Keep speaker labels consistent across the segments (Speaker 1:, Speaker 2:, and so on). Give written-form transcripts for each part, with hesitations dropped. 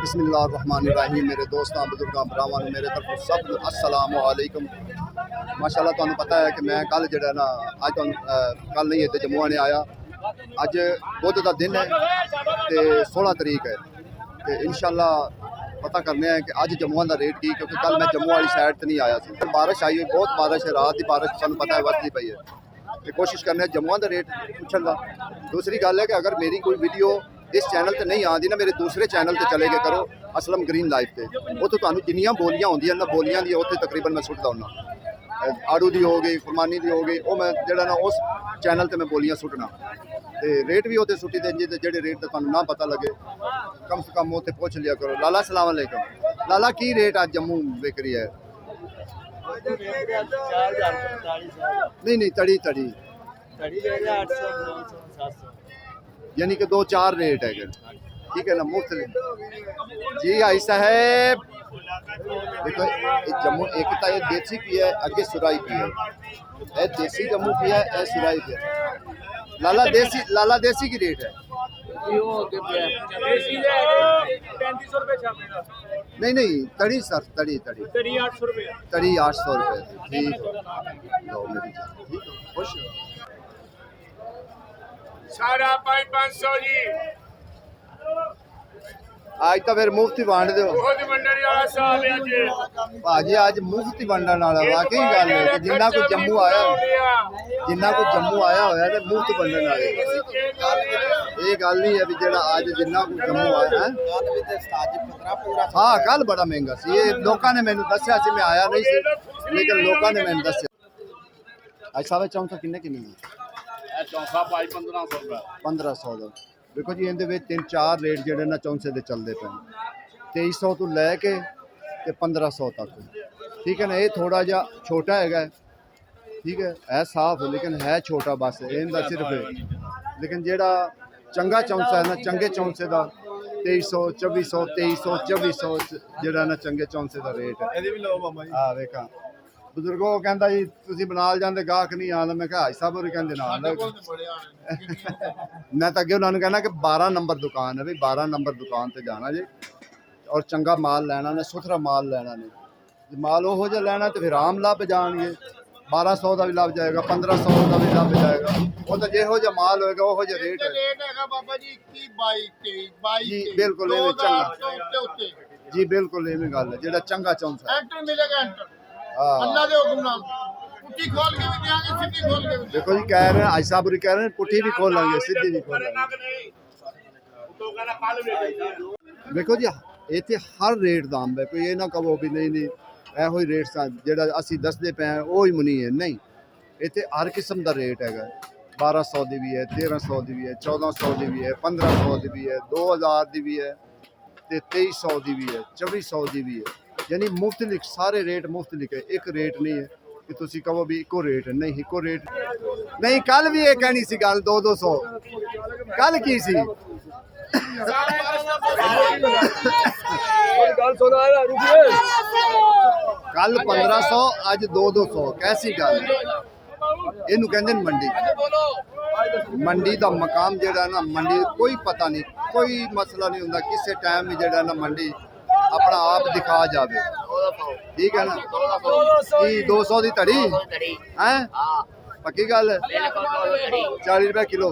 Speaker 1: बिस्मिल्लाहिर्रहमानिर्रहीम। मेरे दोस्तों बुजुर्गों भरावां मेरे तरफ सब अस्सलाम वालेकुम। माशाअल्लाह तुहानू पता है कि मैं कल जड़ा ना अज कल नहीं इतने जम्मू ने आया। अज बुध का दिन है तो 16 तरीक है तो इंशाअल्लाह पता करने हैं कि अज जम्मू का रेट की, क्योंकि कल मैं जम्मू वाली साइड तो नहीं आया सी। बारिश आई हुई, बहुत बारिश है, रात की बारिश तुहानू पता है वधदी पई है तो कोशिश करने जम्मू का रेट पूछने का। दूसरी गल है कि अगर मेरी कोई वीडियो इस चैनल पर नहीं आती ना, मेरे दूसरे चैनल पर चले गए करो, असलम ग्रीन लाइफ से। उत्थे तुहानू जिन्नियां बोलियां होंदियां ना, बोलियां दी उत्थे तकरीबन मैं सुटदा हुन्ना। आड़ू की हो गई, फरमानी की हो गई, वो मैं जड़ा ना उस चैनल पर मैं बोलियां सुटना तो रेट भी उत्थे सुटी देंगे। तो जेडे रेट तुहानू ना पता लगे कम से कम उत्थे पूछ लिया करो। लाला सलाम अलैकुम। लाला की रेट आज जम्मू बिक रही है? नहीं नहीं, तड़ी तड़ी यानी कि 2-4 रेट है, ठीक है ना, मुफ्त। जी आई साहब देखो जम्मू एक तो ये देसी की है, अगे सुराई की है, ये देसी जम्मू की है, ये सुराई की है। लाला देसी की रेट है? नहीं नहीं, तड़ी सर, तड़ी 800 रुपये। तड़ी 800 रुपये, ठीक है। लो मेरी जान, ठीक है, खुश हो।
Speaker 2: 550 जी।
Speaker 1: आज तो फिर मुफ्त ही वंड दो भाजी, आज मुफ्त ही वंडन वाला वाकई गल है कि जिन्ना को जम्मू आया होया ते मुफ्त वंडन वाले। ये गल नहीं है भी जेड़ा आज जिन्ना को जम्मू आया है। हाँ कल बड़ा महंगा सी, ये लोगों ने मैंने दस्या सी, मैं आया नहीं सी लेकिन लोगों ने मैंने दस्या। आज साढ़े 400 किन्ने किन्ने 1500 का। देखो जी इहदे विच 3-4 रेट जेडे ना चौंसे दे चलते पे 2300 तो लैके 1500 तक, ठीक है ना। ये थोड़ा जा छोटा है, ठीक है साफ लेकिन है छोटा बस इनका सिर्फ है। लेकिन जेड़ा चंगा चौंसा है ना, चंगे चौंसे का 2300 2400 2300 2400 जेड़ा ना चंगे चौंसे का रेट है। हाँ वेखा बुजुर्गो कहता जी तुम बनाल जाते गाहक नहीं आना, मैं कहा साहब और कहते ना मैं तो अगे उन्होंने कहना कि 12 नंबर दुकान है भाई, 12 नंबर दुकान पर जाना जी और चंगा माल लैना ने, सुथरा माल लैना ने। माल वो जो लैना तो फिर आम लभ जाएंगे, 1200 का भी लभ जाएगा, 1500 का भी लभ जाएगा। वो तो जो जो माल होएगा वो जो रेट है जी। बिल्कुल चंगा जी, बिल्कुल इवें गल है जेड़ा चंगा चौंसा। देखो जी कह रहे हैं आज साहब कह रहे हैं पुठी भी खोलेंगे, सीधी भी खोलेंगे। देखो जी इतने हर रेट दाम है, कोई ये ना कहो भी नहीं नहीं एहो ही रेट जेड़ा असी दसदे पे हैं वो ही मुनी है, नहीं। इतने हर किस्म का रेट है। 1200 की भी है, 1300 की भी है, 1400 की भी है, 1500 की भी है, 2000 की भी है, 2300 की भी है, 2400 की भी है। यानी मुफ्त लिख, सारे रेट मुफ्त लिखे, एक रेट नहीं है कि तुसी कहो भी इको रेट है, नहीं इको रेट नहीं। कल भी ये कहनी सी गल 200 कल की सी कल 1500 अज 200 कैसी गल है? इनू कहंदे मंडी। मंडी का मकाम जेड़ा ना, मंडी कोई पता नहीं, कोई मसला नहीं होंदा, किसी टाइम भी जेड़ा ना मंडी अपना आप दिखा जाए, ठीक है ना। कि 200 की धड़ी है पक्की गल है, 40 रुपये किलो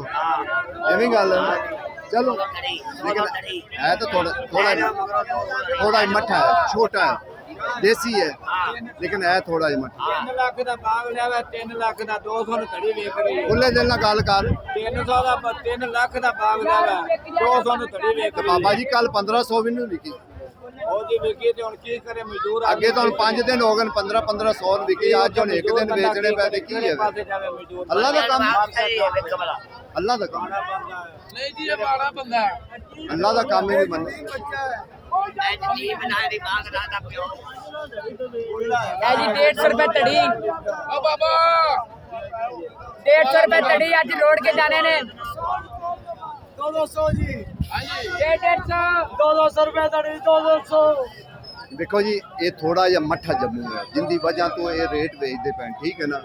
Speaker 1: इवें गल है ना। चलो लेकिन है तो थोड़ा ही मठा है, छोटा है, देसी है लेकिन है थोड़ा ही मठा।
Speaker 2: 3 लाख का 200 धड़ी वेच रही है।
Speaker 1: खुले दिल ना गल कर।
Speaker 2: 300 का 3 लाख का बाग लेवा 200 धड़ी वेच रही है।
Speaker 1: बाबा जी कल 1500 भी नहीं विकी, अगे तो 5 दिन हो गए 1500 विकी, अज हम एक दिन बेचने पे की है। अल्लाह का काम, अल्लाह का काम, अल्लाह का काम ही नहीं बनना।
Speaker 3: 150 रुपए तड़ी, 150 रुपए तड़ी अज रोड के जाने ने 200 जी, 200 रुपए तड़ी 200।
Speaker 1: देखो जी ये थोड़ा जहा मठा जम्मू है जिंदी वजह तो ये रेट बेचते पे, ठीक है ना।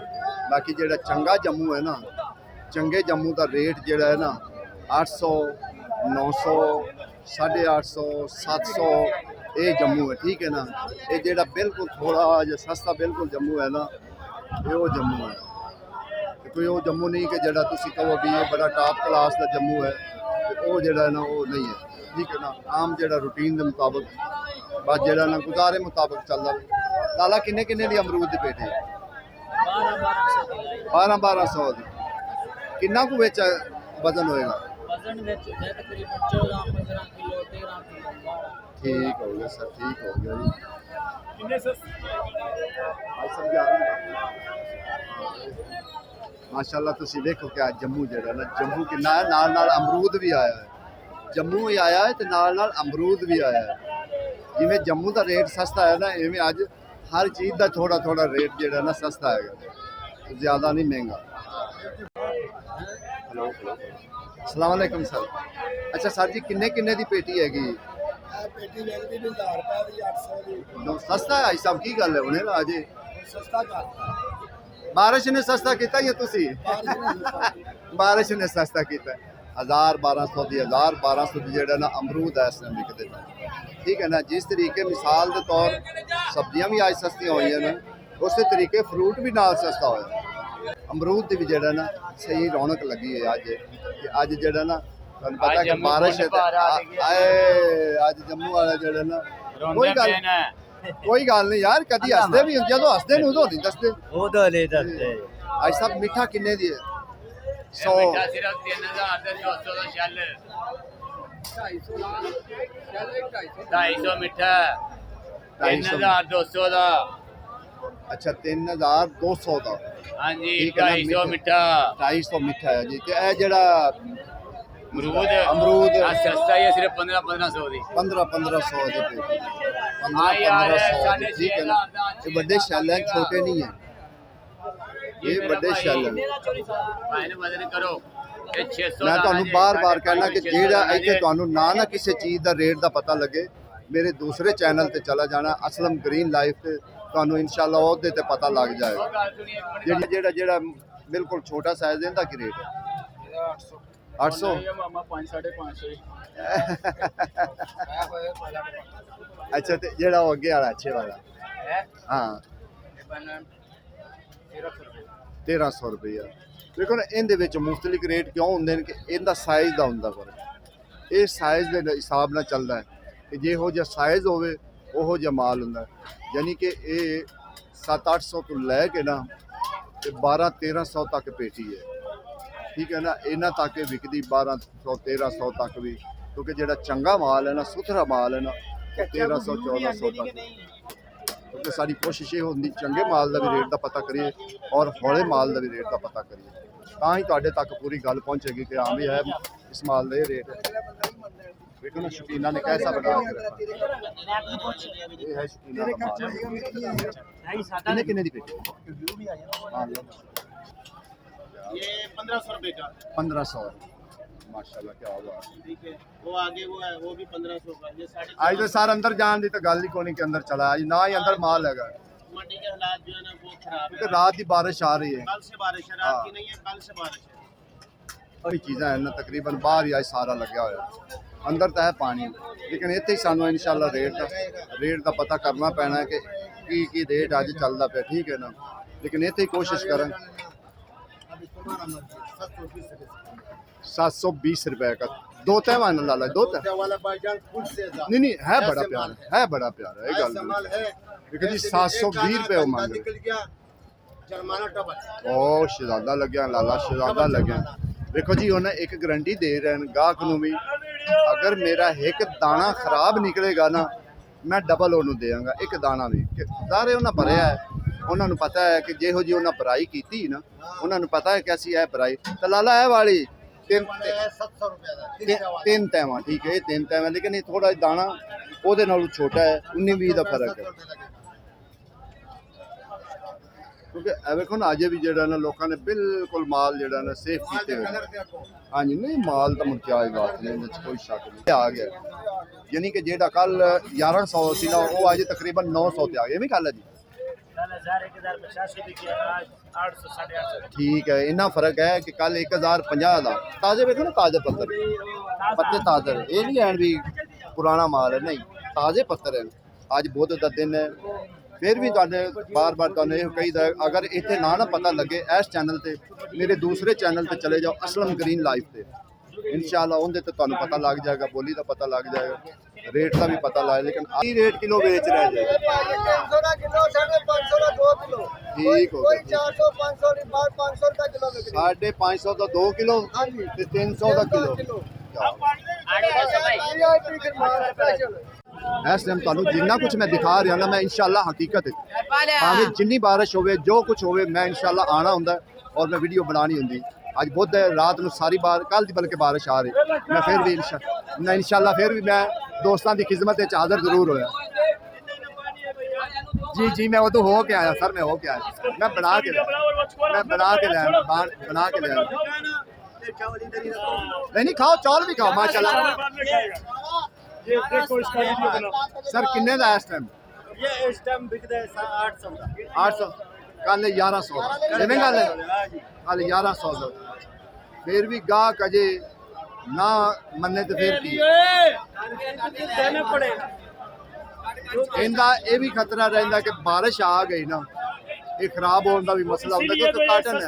Speaker 1: बाकी जेड़ा चंगा जम्मू है ना, चंगे जम्मू का रेट जेड़ा है ना 800 900 850 700 ਇਹ ਜੰਮੂ ਹੈ, ਠੀਕ ਹੈ ਨਾ। ਇਹ ਜਿਹੜਾ ਬਿਲਕੁਲ ਥੋੜਾ ਜਿਹਾ ਸਸਤਾ ਬਿਲਕੁਲ ਜੰਮੂ ਹੈ ਨਾ, ਇਹ ਉਹ ਜੰਮੂ ਹੈ। ਤੇ ਕੋਈ ਉਹ ਜੰਮੂ ਨਹੀਂ ਕਿ ਜਿਹੜਾ ਤੁਸੀਂ ਕਹੋ ਵੀ ਇਹ ਬੜਾ ਟਾਪ ਕਲਾਸ ਦਾ ਜੰਮੂ ਹੈ, ਤੇ ਉਹ ਜਿਹੜਾ ਨਾ ਉਹ ਨਹੀਂ ਹੈ, ਠੀਕ ਹੈ ਨਾ। ਆਮ ਜਿਹੜਾ ਰੂਟੀਨ ਦੇ ਮੁਤਾਬਕ ਬਸ ਜਿਹੜਾ ਨਾ ਗੁਜ਼ਾਰੇ ਮੁਤਾਬਕ ਚੱਲਦਾ ਵੇ। ਲਾਲਾ ਕਿੰਨੇ ਕਿੰਨੇ ਦੀ ਅਮਰੂਦ ਦੀ ਪੇਟੀ? 1200 ਦੀ। ਕਿੰਨਾ ਕੁ ਵਿੱਚ ਵਜ਼ਨ ਹੋਏਗਾ?
Speaker 3: ਵਜ਼ਨ ਵਿੱਚ ਹੈ ਤਕਰੀਬਨ 14-15 ਕਿਲੋ 13 ਕਿਲੋ।
Speaker 1: ਠੀਕ ਹੋ ਗਿਆ ਸਰ, ਠੀਕ ਹੋ ਗਿਆ ਜੀ।
Speaker 2: ਕਿੰਨੇ ਸਰ?
Speaker 1: ਮਾਸ਼ਾਅੱਲਾ ਤੁਸੀਂ ਦੇਖੋ ਕਿ ਅੱਜ ਜੰਮੂ ਜਿਹੜਾ ਨਾ, ਜੰਮੂ ਕਿੰਨਾ ਹੈ, ਨਾਲ ਨਾਲ ਅਮਰੂਦ ਵੀ ਆਇਆ ਹੈ। ਜੰਮੂ ਹੀ ਆਇਆ ਹੈ ਤੇ ਨਾਲ ਨਾਲ ਅਮਰੂਦ ਵੀ ਆਇਆ ਹੈ। ਜਿਵੇਂ ਜੰਮੂ ਦਾ ਰੇਟ ਸਸਤਾ ਹੈ ਨਾ, ਇਵੇਂ ਅੱਜ ਹਰ ਚੀਜ਼ ਦਾ ਥੋੜਾ ਥੋੜਾ ਰੇਟ ਜਿਹੜਾ ਨਾ ਸਸਤਾ ਹੈਗਾ, ਜ਼ਿਆਦਾ ਨਹੀਂ ਮਹਿੰਗਾ। ਹੈਲੋ अस्सलाम वालेकुम सर। अच्छा सर जी किन्ने किन्ने दी पेटी हैगी?
Speaker 4: पेटी लगती भी 1000 रुपए दी 800 दी।
Speaker 1: सस्ता है साहब की गल है हुणे ना अजे
Speaker 4: सस्ता करता
Speaker 1: बारिश ने सस्ता किया या तुसी? बारिश ने सस्ता किया। 1000-1200 दी 1000-1200 दी जेड़ा ना अमरूद है इस टाइम बिकदे पे, ठीक है ना। जिस तरीके मिसाल के तौर सब्जियां भी आज सस्तियां होई हैं, उस तरीके फ्रूट भी नाल सस्ता होया। अमरूद की भी जेड़ा ना सही रौनक लगी है अज जेड़ा ना तुहानू पता कि बारिश है अज जम्मू वाला जेड़ा ना कोई गल नहीं यार, कदी हसदे भी जदों हसदे ने उदों नहीं दसदे। अज सब मिठा किन्ने दी है? 100
Speaker 2: सिर्फ 3000 ਦੇ 200 ਦਾ ਛੱਲ 250 ਮਿੱਠਾ 3200 ਦਾ।
Speaker 1: अच्छा 3200 का।
Speaker 2: हाँ जी
Speaker 1: ठीक है ना,
Speaker 2: 250 मिठा
Speaker 1: 250 मिठा है जी। ते ए जेड़ा
Speaker 2: अमरूद
Speaker 1: अमरूद
Speaker 2: सस्ता ही है, सिर्फ 1500 दी।
Speaker 1: 1500 दी पेटी।
Speaker 2: हाँ यार,
Speaker 1: 1500 ठीक है ना। ये बड़े शैल हैं, छोटे नहीं हैं, ये बड़े शैल हैं।
Speaker 2: फाइन वजन करो ये 600
Speaker 1: मैं ਤੁਹਾਨੂੰ ਬਾਰ-ਬਾਰ ਕਹਿਣਾ ਕਿ ਜਿਹੜਾ ਇੱਥੇ ਤੁਹਾਨੂੰ ਨਾ ਕਿਸੇ ਚੀਜ਼ ਦਾ ਰੇਟ ਦਾ ਪਤਾ ਲੱਗੇ, ਮੇਰੇ ਦੂਸਰੇ ਚੈਨਲ ਤੇ ਚਲਾ ਜਾਣਾ ਅਸਲਮ ਗ੍ਰੀਨ ਲਾਈਫ ਤੇ, ਤੁਹਾਨੂੰ ਇਨਸ਼ਾਅੱਲਾ ਉਹਦੇ ਤੇ ਪਤਾ ਲੱਗ ਜਾਏਗਾ। ਜਿਹੜਾ ਬਿਲਕੁਲ ਛੋਟਾ ਸਾਈਜ਼ ਇਹਦਾ ਕੀ ਰੇਟ ਹੈ? 800
Speaker 2: ਮਾਮਾ 5-550।
Speaker 1: ਅੱਛਾ ਤੇ ਜਿਹੜਾ ਉਹ ਅੱਗੇ ਵਾਲਾ ਅੱਛੇ ਵਾਲਾ ਹਾਂ 1300 ਰੁਪਇਆ। ਦੇਖੋ ਨਾ ਇਹਦੇ ਵਿੱਚ ਮੁਖਤਲਿਫ ਰੇਟ ਕਿਉਂ ਹੁੰਦੇ ਨੇ ਕਿ ਇਹਦਾ ਸਾਈਜ਼ ਦਾ ਹੁੰਦਾ ਫਰਕ। ਇਹ ਸਾਈਜ਼ ਦੇ ਹਿਸਾਬ ਨਾਲ ਚੱਲਦਾ ਹੈ ਕਿ ਜਿਹੋ ਜਿਹਾ ਸਾਈਜ਼ ਹੋਵੇ ਉਹੋ ਜਿਹਾ ਮਾਲ ਹੁੰਦਾ ਹੈ। यानी कि ये 700-800 तो लैके ना 1200-1300 तक पेटी है, ठीक है ना। इन्ना तक विकदी 1200-1300 तक भी, क्योंकि जो चंगा माल है ना, सुथरा माल है ना, 1300-1400 तक। क्योंकि सारी कोशिश ये होती चंगे माल का भी रेट का पता करिए और हौले माल का भी रेट का पता करिए, तो ही तुहाडे तक पूरी गल पहुँचेगी कि हाँ भी है इस माल का ये रेट है। देखो ना शकीना ने कैसा बना के रखा, ये है शकीना का माल। कितने दी पेटी? हाँ लो
Speaker 4: ये 1500 रुपए का।
Speaker 1: 1500 माशाल्लाह क्या हुआ।
Speaker 4: ठीक है, वो आगे वो है, वो भी 1500 का। ये
Speaker 1: आज तो सार अंदर जान दी तो गल ही कोनी के अंदर चला, आज ना ही अंदर माल हैगा।
Speaker 4: मंडी के हालात जो है ना वो खराब
Speaker 1: क्योंकि
Speaker 4: है।
Speaker 1: रात की बारिश आ रही है,
Speaker 4: कल से बारिश है, रात की नहीं है, कल से बारिश है।
Speaker 1: और चीज़ा है ना तकरीबन बाहर ही आज सारा लग्या होया, अंदर तो है पानी, लेकिन इत्थे ही सानू इंशाल्लाह रेट का पता करना पैना है कि की रेट अज चलता पे, ठीक है ना। लेकिन इत्थे ही कोशिश करें। 720 रुपए का दो तहवान लाला, दो तह
Speaker 4: वाला भाईजान खुद से
Speaker 1: नहीं है, बड़ा प्यारा है, बड़ा प्यारा है गल
Speaker 4: है।
Speaker 1: लेकिन जी 720 रुपए वो मांग
Speaker 4: निकल गया जुर्माना डबल।
Speaker 1: ओ शहजादा लग्या लाला, शहजादा लग्या। देखो जी उन्हें एक गारंटी दे रहे हैं गाहक नूं भी, अगर मेरा एक दाना खराब निकलेगा ना मैं डबल उन्होंने देंगा, एक दाना भी। सारे उन्हें भरिया है, उन्होंने पता है कि जेहो जी उन्हें बुराई की ना, उन्होंने पता है कैसी है बुराई। तो लाला है वाली
Speaker 4: 700 रुपए का
Speaker 1: 3 तैवा, ठीक है 3 तैवा, लेकिन ये थोड़ा दाना ਉਹਦੇ ਨਾਲੋਂ छोटा है, 19-20 का फर्क है। क्योंकि वेखो ना अजे भी जो ना लोगों ने बिल्कुल माल जो ना सेफ किए हुए। हाँ जी नहीं माल तो मुड़ के आएगा, कोई शक नहीं आ गया। यानी कि जेड़ा कल 1100 सी ना वो अज तकरीबन 900 ते आ गया, भी कल है जी। ठीक है, इन्ना फर्क है कि कल 1050 का ताजे वेखो ना, ताजे पत्थर पत्ते ताजे, ये नहीं है भी ਪੁਰਾਣਾ ਮਾਲ ਹੈ ਨਹੀਂ, ਤਾਜ਼ੇ ਪੱਤਰ ਹਨ। ਅੱਜ ਬੁੱਧ ਦਾ ਦਿਨ ਹੈ। ਫਿਰ ਵੀ ਤੁਹਾਨੂੰ ਬਾਰ-ਬਾਰ ਤੁਹਾਨੂੰ ਇਹ ਕਹੀਦਾ, ਅਗਰ ਇੱਥੇ ਨਾ ਪਤਾ ਲੱਗੇ ਇਸ ਚੈਨਲ ਤੇ ਮੇਰੇ ਦੂਸਰੇ ਚੈਨਲ ਤੇ ਚਲੇ ਜਾਓ, ਅਸਲਮ ਗ੍ਰੀਨ ਲਾਈਫ ਤੇ। ਇਨਸ਼ਾਅੱਲਾ ਉਹਦੇ ਤੇ ਤੁਹਾਨੂੰ ਪਤਾ ਲੱਗ ਜਾਏਗਾ, ਬੋਲੀ ਦਾ ਪਤਾ ਲੱਗ ਜਾਏਗਾ, ਰੇਟ ਦਾ ਵੀ ਪਤਾ ਲੱਗ ਜਾਏਗਾ। ਲੇਕਿਨ ਕੀ ਰੇਟ ਕਿਲੋ ਵੇਚ ਰਹੇ ਜੀ?
Speaker 5: 300 ਦਾ ਕਿਲੋ, 550 ਦਾ 2 ਕਿਲੋ।
Speaker 1: ਠੀਕ ਹੋ
Speaker 5: ਕੋਈ
Speaker 1: ਗਿਆ।
Speaker 5: 400 500 ਦੀ ਬਾਹਰ 500 ਰੁਪਏ ਕਿਲੋ ਵਿਕਦੀ।
Speaker 1: 550 ਦਾ 2 ਕਿਲੋ
Speaker 5: ਹਾਂਜੀ
Speaker 1: ਤੇ 300 ਦਾ ਕਿਲੋ। ਇਸ ਟਾਈਮ ਤੁਹਾਨੂੰ ਜਿੰਨਾ ਕੁਝ ਮੈਂ ਦਿਖਾ ਰਿਹਾ ਨਾ, ਮੈਂ ਇਨਸ਼ਾਅੱਲਾ ਹਕੀਕਤ ਹੈ, ਭਾਵੇਂ ਜਿੰਨੀ ਬਾਰਿਸ਼ ਹੋਵੇ, ਜੋ ਕੁਝ ਹੋਵੇ, ਮੈਂ ਇਨਸ਼ਾਅੱਲਾ ਆਣਾ ਹੁੰਦਾ ਔਰ ਮੈਂ ਵੀਡੀਓ ਬਣਾਣੀ ਹੁੰਦੀ। ਅੱਜ ਬੁੱਧ ਹੈ, ਰਾਤ ਨੂੰ ਸਾਰੀ ਕੱਲ ਦੀ ਬਲਕਿ ਬਾਰਿਸ਼ ਆ ਰਹੀ, ਮੈਂ ਫਿਰ ਵੀ ਇਨਸ਼ਾਅੱਲਾ ਫਿਰ ਵੀ ਮੈਂ ਦੋਸਤਾਂ ਦੀ ਖਿਦਮਤ ਵਿੱਚ ਹਾਜ਼ਰ ਜ਼ਰੂਰ ਹੋਇਆ। ਜੀ ਮੈਂ ਉਦੋਂ ਹੋ ਕੇ ਆਇਆ ਸਰ, ਮੈਂ ਹੋ ਕੇ ਆਇਆ, ਮੈਂ ਬਣਾ ਕੇ ਲਿਆ, ਬਣਾ ਕੇ ਲਿਆ। नहीं खाओ, चौल भी खाओ माशाल्लाह।
Speaker 4: ये देखो इसका वीडियो बनाओ।
Speaker 1: सर किन्ने दा इस टाइम?
Speaker 4: ये इस टाइम बिकदा है 800 का।
Speaker 1: 800 कल 1100 किवें गल है? कल 1100 दा फिर भी गाहक अजे ना मन्ने ते फिर की
Speaker 4: देना पड़ेगा।
Speaker 1: इंदा ये भी खतरा रहंदा कि बारिश आ गई ना, ये खराब होने का भी मसला होता है, क्योंकि काटन है।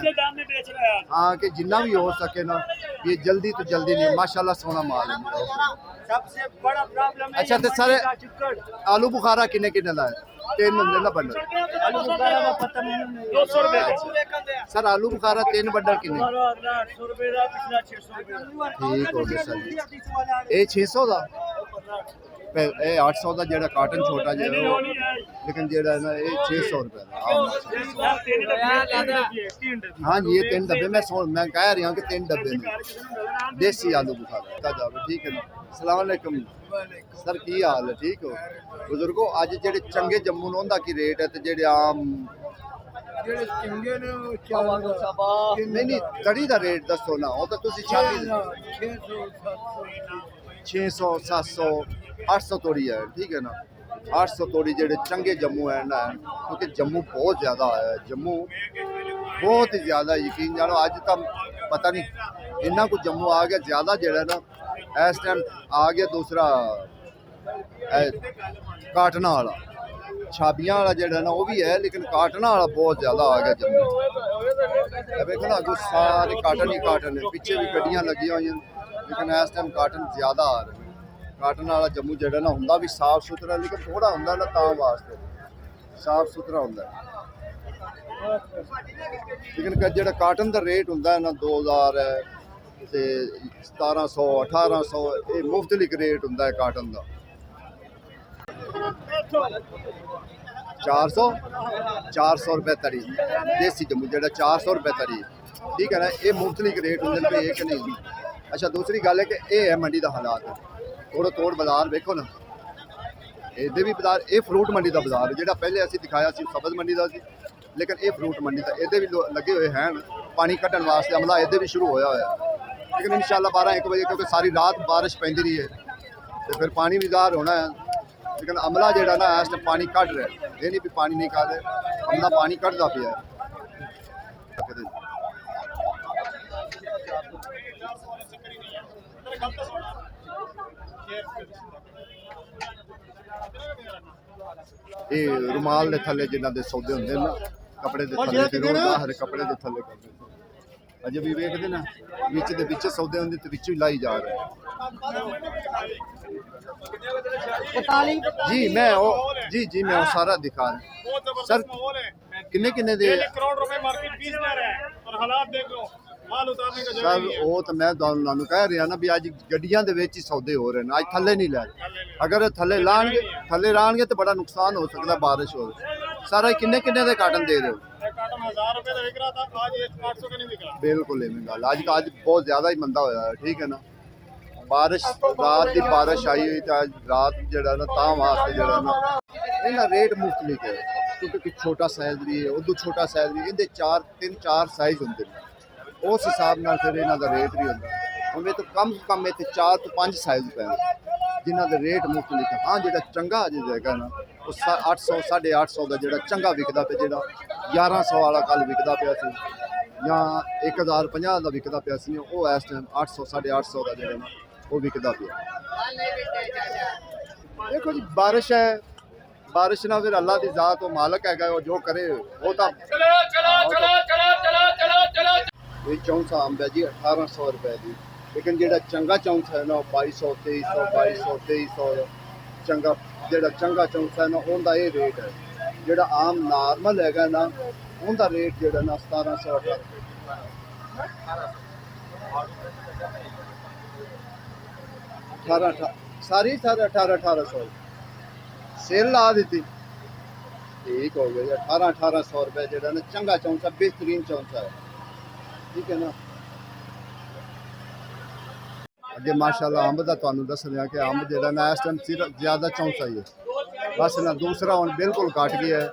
Speaker 1: हाँ कि जितना भी हो सके ना, ये जल्दी तो जल्दी नहीं। माशाल्लाह सोना माल है।
Speaker 4: सबसे बड़ा प्रॉब्लम है
Speaker 1: अच्छा तो सर आलू बुखारा किन्ने किन्ने दा है? 3 बंडल ना बंडल।
Speaker 4: आलू बुखारा का पता नहीं 200 रुपए।
Speaker 1: सर आलू बुखारा 3 बंडल किन्ने?
Speaker 4: 800 रुपए का, पिछला 600 रुपए।
Speaker 1: ठीक हो गया सर। ये 600 दा, ਇਹ 800 ਦਾ ਜਿਹੜਾ ਕਾਟਨ ਛੋਟਾ ਜਿਹਾ ਉਹ, ਲੇਕਿਨ ਜਿਹੜਾ ਹੈ ਨਾ ਇਹ 600 ਰੁਪਏ ਦਾ। हाँ जी ये 3 डब्बे मैं कह रहा हूँ कि 3 डब्बे में देसी आलू बुखारा जावे। ठीक है ना, अस्सलाम वालेकुम सर, की हाल है? ठीक हो बुजुर्गो? अज जेडे चंगे जम्मू ने उनका की रेट है ते जेडे आम नहीं कड़ी का रेट दसो ना, वो तो तुसी 600 700 800 तोड़ी है। ठीक है ना, 800 तोड़ी जेडे चंगे जम्मू है ना, क्योंकि जम्मू बहुत ज़्यादा है, जम्मू बहुत ही ज़्यादा, यकीन जानो अज तो पता नहीं इन्ना कुछ जम्मू आ गया ज़्यादा जेड़ा ना इस टाइम आ गया। दूसरा काटना वाला छाबियां वाला जेड़ा ना वो भी है, लेकिन काटना वाला बहुत ज़्यादा आ गया जम्मू। देखो ना अगो सारे काटन ही काटन है, पीछे भी गड्डियां लगी हुई हैं, लेकिन इस टाइम काटन ज़्यादा आ रहे हैं। काटन वाला जम्मू जेड़ा ना हुंदा भी साफ सुथरा, लेकिन थोड़ा हुंदा ना तां वास्ते साफ सुथरा हुंदा, लेकिन जेड़ा काटन का रेट हुंदा है ना 2000 है ते 1700 1800, ये मुख्तलिफ रेट हुंदा है काटन का। 400 रुपए तड़ी देसी जम्मू जेड़ा 400 रुपए तड़ी। ठीक है ना, ये मुख्तलिफ रेट होंगे पे एक नहीं। अच्छा दूसरी गल है कि ये है मंडी का हालात, थोड़ा तोड़ बाजार देखो ना, ये भी बाजार, ये फ्रूट मंडी का बाजार है, जो पहले असी दिखाया सब्ज मंडी का सी, लेकिन ये फ्रूट मंडी का ये भी लगे हुए हैं पानी कट्टन वास्ते, अमला ये भी शुरू होया है। लेकिन इंशाल्लाह 12-1 बजे क्योंकि सारी रात बारिश पैंदी रही है तो फिर पानी भी ज़ाहिर होना है, लेकिन अमला जेड़ा ना इस टाइम पानी कट रहा है, ये नहीं भी पानी नहीं कट रहे, अमला पानी कटता पिया है। ये रुमाल दे थले जिन्हां दे सौदे हुंदे ना, कपड़े दे थले ते रोज बाहर कपड़े दे थले करदे, अजे भी वेखदे ना विच दे विच सौदे हुंदे ते विच ही लाई जा रहे हैं। जी मैं वो जी मैं वो सारा दिखा रहा सर। किन्ने किन्ने दे?
Speaker 4: 1 करोड़ रुपए मार्केट 20 जा रहा है और हालात देख लो, माल उतारने का जगह
Speaker 1: सर
Speaker 4: नहीं है।
Speaker 1: वो तो मैं ਤੁਹਾਨੂੰ कह रहा ना भी अज गड्डियां दे विच ही सौदे हो रहे हैं, अज थले नहीं लै रहे। अगर थले लाणगे तो बड़ा नुकसान हो सकता, बारिश हो। सारा किन्ने किन्ने दे काटन दे रहे हो?
Speaker 4: काटन 1000 रुपए का बिक रहा था, आज 800 का नहीं बिक रहा।
Speaker 1: बिल्कुल इवें गल अज बहुत ज़्यादा ही मंदा होया है। ठीक है ना, बारिश रात की बारिश आई हुई तो अज रात जड़ा ना तां वास्ते जड़ा ना इनका रेट मुख्तलिफ है, क्योंकि कि छोटा साइज भी है, उदू छोटा साइज भी, इनके 3-4 साइज होंगे, उस हिसाब नाल फिर इन्हां दा रेट भी होंदा। हुण तो कम से कम इत्थे 4 तो 5 साइज पे जिन्हां दे रेट मुख्तलिफ है। हाँ जो चंगा अज जाएगा ना वो 800 850 का जो चंगा विकदा पे, जो 1100 वाला कल विकदा पिया सी या 1050 का विकदा पिया सी, वो इस टाइम 800 850 का जो वो विकदा पिया। देखो जी बारिश है, बारिश ना फिर अल्लाह की जात वो मालक है वो जो करे वो तो ये चौंसा अंब है जी 1800 रुपए की, लेकिन जेड़ा चंगा चौंसा है ना 2200 2300 2200 चंगा जेड़ा चंगा चौंसा है ना उनका ये रेट है। जेड़ा आम नॉर्मल हैगा ना उनका रेट जेड़ा ना 1700 18 सारी 1800 सेल ला दी। ठीक हो गया 1800 रुपए जेड़ा ना चंगा चौंसा बेहतरीन चौंसा है, ठीक है ना। अगे माशाल्लाह अंब का तुहानू दस रहा कि अंब जेड़ा ना इस टाइम ज़्यादा चौंसा ही है, बस ना दूसरा हुण बिल्कुल घट गया है,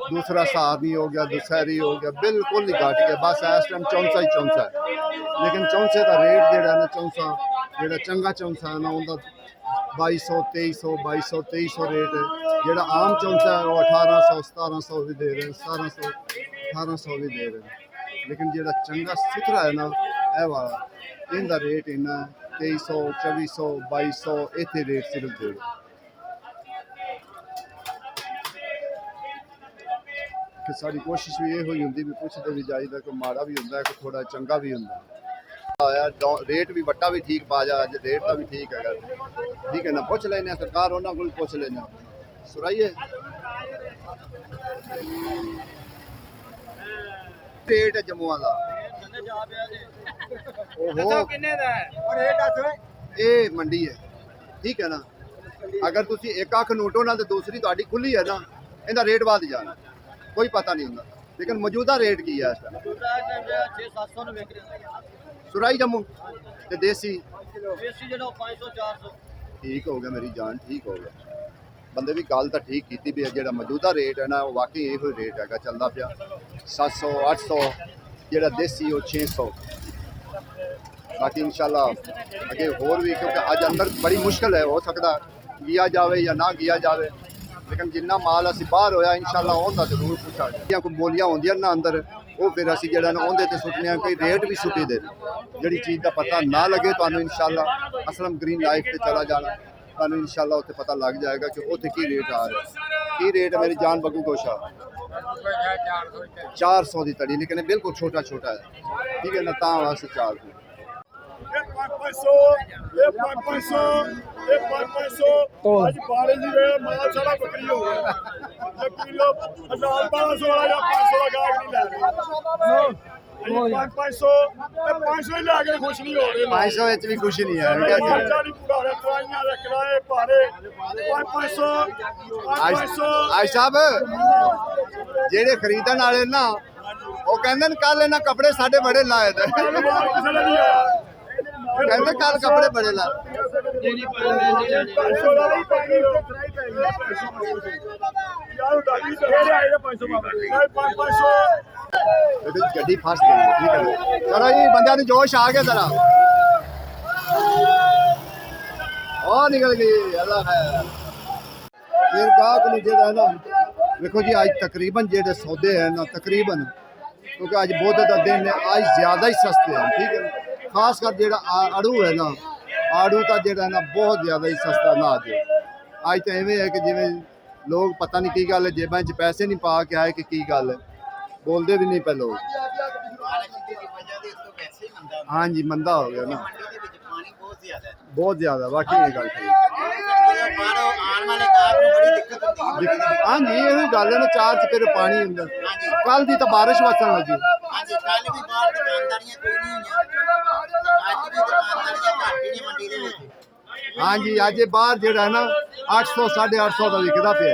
Speaker 1: दूसरा सारनी हो गया दुसहरी हो गया बिल्कुल ही घट गया, बस इस टाइम चौंसा ही चौंसा है। लेकिन चौंसे का रेट जेड़ा ना चौंसा जेड़ा चंगा चौंसा है ना उनका 2200 2300 2200 2300 रेट है। जेड़ा आम चौंसा है वो 1800 1700 भी दे रहे हैं, 1700 1800 भी दे रहे हैं। लेकिन जेड़ा चंगा सुथरा है ना यह वाला इनका रेट इन्ना 2300 2400 2200 इतने रेट सिर्फ दे रहे। कि साड़ी कोशिश भी ये हुई होंगी भी पुछते भी जाइए कोई माड़ा भी होंगे कोई थोड़ा चंगा भी होंगे। रेट भी बट्टा भी ठीक पा जा, रेट का भी ठीक है, ठीक है ना। पुछ लेने सरकार उन्होंने को पुछ लेने सुराइए रेट है जम्मू का ये मंडी है, ठीक है ना। अगर तुम एक अख नोटो ना तो दूसरी तुहाडी खुली है ना इनका रेट बढ़ जाना कोई पता नहीं होंगे। लेकिन मौजूदा रेट की है इस टाइम सुराई जम्मू ते देसी ठीक हो गया मेरी जान, ठीक हो गया। बंदे भी गल तो ठीक की भी है, जो मौजूदा रेट है ना वो वाकई यो रेट है चलता पाया 700 800 जो देसी वो 600। बाकी इंशाल्लाह अगे होर भी क्योंकि अज अंदर बड़ी मुश्किल है, हो सकता गिया जाए या ना गिया जाए, लेकिन जिन्ना माल असी बाहर होया इंशाल्लाह उनका जरूर पुछा कोई बोलियां होंदियां ना अंदर वो फिर असी जेड़ा ना उहदे ते सुटने कोई रेट भी सुटी दे जिहड़ी चीज़ का पता ना लगे तो इंशाल्लाह असलम ग्रीन लाइफ पे चला जाना तो इंशाल्लाह उत्थे पता लग जाएगा कि उत्थे की रेट आ रहा है। की रेट है मेरी जान बग्गू गोशा 400 की तड़ी, लेकिन बिल्कुल छोटा छोटा है, ठीक है ना। ता वास्ते 400
Speaker 4: आज बारिश की वजह माल सारा बकरी हो गया किलो 1200 वाला या 500 का गाहक नहीं ले रहे 500 ही लाके खुश नहीं हो रहे
Speaker 1: 500 भी खुश नहीं है।
Speaker 4: खर्चा नहीं पूरा हो रहा, दवाइयां दे किराए भाड़े 500
Speaker 1: आज साहब जेड़े खरीदण वाले ना वो कहंदे कल इन्हां कपड़े साडे बड़े लाए थे,
Speaker 4: किसी ने नहीं आया
Speaker 1: कहंदे कल कपड़े बड़े लाए। गड्डी फस गई, ठीक है। चलो जी बंदे ने जोश आ गया जरा और निकल गई अल्लाह खैर। फिर गाहक ने जेड़ा है ना देखो जी आज तकरीबन जेड़े सौदे हैं ना तकरीबन क्योंकि आज बुध का दिन है आज ज़्यादा ही सस्ते हैं, ठीक है। खास कर जेड़ा आड़ू है ना आड़ू का जेड़ा है ना बहुत ज़्यादा ही सस्ता ना आज तो इवें है कि जिमें लोग पता नहीं की गल है जेबा च पैसे नहीं पा के आए कि की गल है बोलते भी नहीं पे लोग। हाँ जी मंदा हो गया ना बहुत ज़्यादा वाकई ये गल ठीक। हाँ जी ये गल है ना चार च फिर पानी होंगे कल की तो बारिश वसन लगी। हाँ जी अज बाहर जेड़ा है ना 800 850 का विकदा पे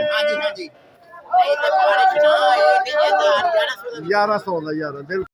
Speaker 1: 1100 का यार बिल्कुल।